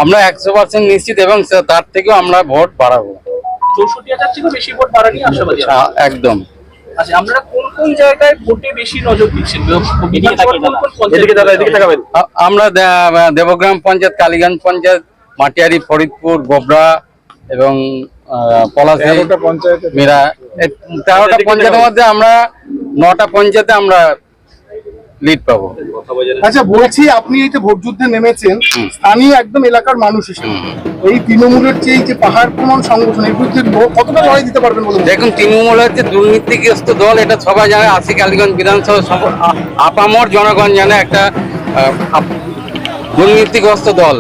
আমরা 100% নিশ্চিত এবং তার থেকেও আমরা ভোট বাড়াবো। 64,000 থেকে বেশি ভোট বাড়ানি আশাবাদী। একদম। আচ্ছা, আপনারা কোন কোন জায়গায় ভোটে বেশি নজর দিচ্ছেন? আমরা দেবগ্রাম পঞ্চায়েত, কালীগঞ্জ পঞ্চায়েত, মাটিয়ারি, ফরিদপুর, গোবরা এবং পলাশী, মীরা, 13টা পঞ্চায়েতের মধ্যে আমরা 9টা পঞ্চায়েতে আমরা লিড পাবো। আচ্ছা বলছি, আপনি এই যে ভোট যুদ্ধে নেমেছেন স্থানীয় একদম এলাকার মানুষ হিসেবে, এই তৃণমূলের যে পাহাড় প্রমাণ সংগঠন এর বিরুদ্ধে কতটা লড়াই দিতে পারবেন বলুন? দেখুন, তৃণমূল হচ্ছে দুর্নীতিগ্রস্ত দল, এটা সবাই জানে। আশি কালীগঞ্জ বিধানসভা আপামর জনগণ জানে একটা দুর্নীতিগ্রস্ত দল।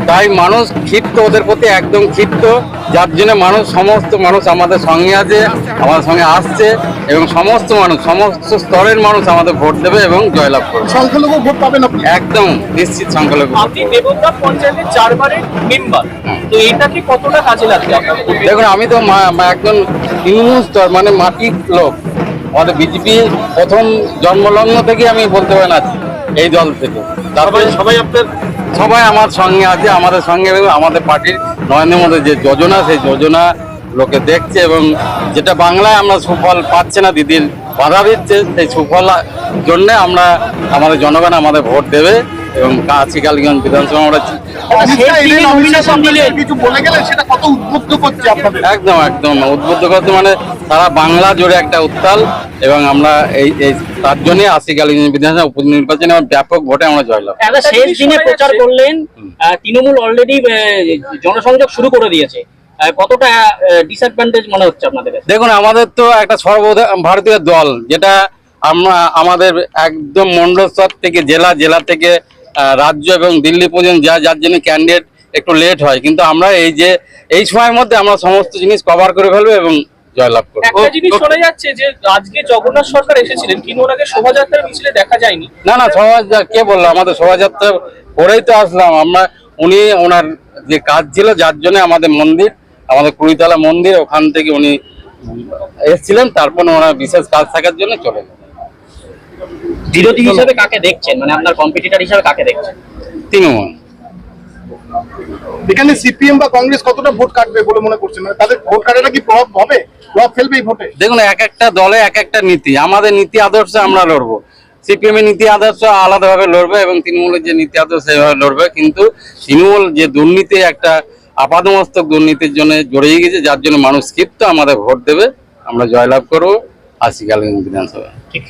তাই মানুষ ক্ষিপ্ত ওদের প্রতি, একদম ক্ষিপ্ত, যার জন্য সমস্ত মানুষ আমাদের সঙ্গে আছে, আমাদের সঙ্গে আসছে এবং সমস্ত স্তরের মানুষ আমাদের ভোট দেবে এবং জয়লাভ করবে। সংখ্যালঘু ভোট পাবেন আপনি? একদম নিশ্চিত সংখ্যালঘু। আপনি দেবগ্রাম পঞ্চায়েতের 4 বারের মেম্বার, তো এটাকে কতটা কাজে লাগবে আপনার? দেখুন, আমি তো একজন তৃণমূল স্তর, মানে মাটির লোক। আমাদের বিজেপি প্রথম জন্মলগ্ন থেকে আমি বলতে পারেন আছি এই দল থেকে। তারপরে সবাই আমার সঙ্গে আছে, আমাদের সঙ্গে আমাদের পার্টির নরেন্দ্র মোদী যে যোজনা, সেই যোজনা লোকে দেখছে এবং যেটা বাংলায় আমরা সুফল পাচ্ছে না, দিদির বাধা দিচ্ছে, সেই সুফল জন্য আমাদের জনগণ আমাদের ভোট দেবে এবং আশি কালীগঞ্জ বিধানসভা আমরা কিছু বলে গেলেন, সেটা কত উদ্বুদ্ধ করছে আপনাদের? একদম একদম উদ্বুদ্ধ করছে, মানে সারা বাংলা জুড়ে একটা উত্তাল এবং আমরা এই তার জন্যই আশি কালীগঞ্জ বিধানসভা উপনির্বাচনে ব্যাপক ভোটে আমরা জয়লাভ। শেষ দিনে প্রচার করলেন, তৃণমূল অলরেডি জনসংযোগ শুরু করে দিয়েছে, কতটা ডিসঅ্যাডভান্টেজ মনে হচ্ছে আপনাদের? দেখুন, আমাদের তো একটা সর্বভারতীয় দল, যেটা আমাদের একদম মন্ডল স্তর থেকে জেলা থেকে রাজ্য এবং দিল্লি পর্যন্ত যার জন্য ক্যান্ডিডেট একটু লেট হয়, কিন্তু আমরা এই সময়ের মধ্যে আমরা সমস্ত জিনিস কভার করে ফেলবো এবং জয়লাভ করবো। একটা জিনিস শোনা যাচ্ছে যে আজকে জগন্নাথ সরকার এসেছিলেন, কিন্তু ওনাকে শোভাযাত্রার মিছিলে দেখা যায়নি। না, শোভাযাত্রা কে বললো? আমাদের শোভাযাত্রা করেই তো আসলাম আমরা। ওনার যে কাজ ছিল, যার জন্য আমাদের কুড়িতলা মন্দির, ওখান থেকে উনি এসেছিলেন, তারপর ওনার বিশেষ কাজ থাকার জন্য চলে গেলেন। বিরোধী হিসেবে কাকে দেখছেন, মানে আপনার কম্পিটিটর হিসেবে কাকে দেখছেন? তৃণমূল। এখানে সিপিএম বা কংগ্রেস কতটা ভোট কাটবে বলে মনে করছেন? মানে তাদের ভোট কাটাটা কি প্রভাব ফেলবে এই ভোটে? দেখুন, এক একটা দলে এক একটা নীতি। আমাদের নীতি আদর্শে আমরা লড়বো। সিপিএম এর নীতি আদর্শ আলাদাভাবে লড়বে এবং তৃণমূলের যে নীতি আদর্শ সেভাবে লড়বে, কিন্তু তৃণমূল যে দুর্নীতি, একটা আপাদমস্তক দুর্নীতির জন্য জড়িয়ে গেছে, যার জন্য মানুষ ক্ষিপ্ত, আমাদের ভোট দেবে, আমরা জয়লাভ করবো আশি কালীগঞ্জ বিধানসভা। ঠিক।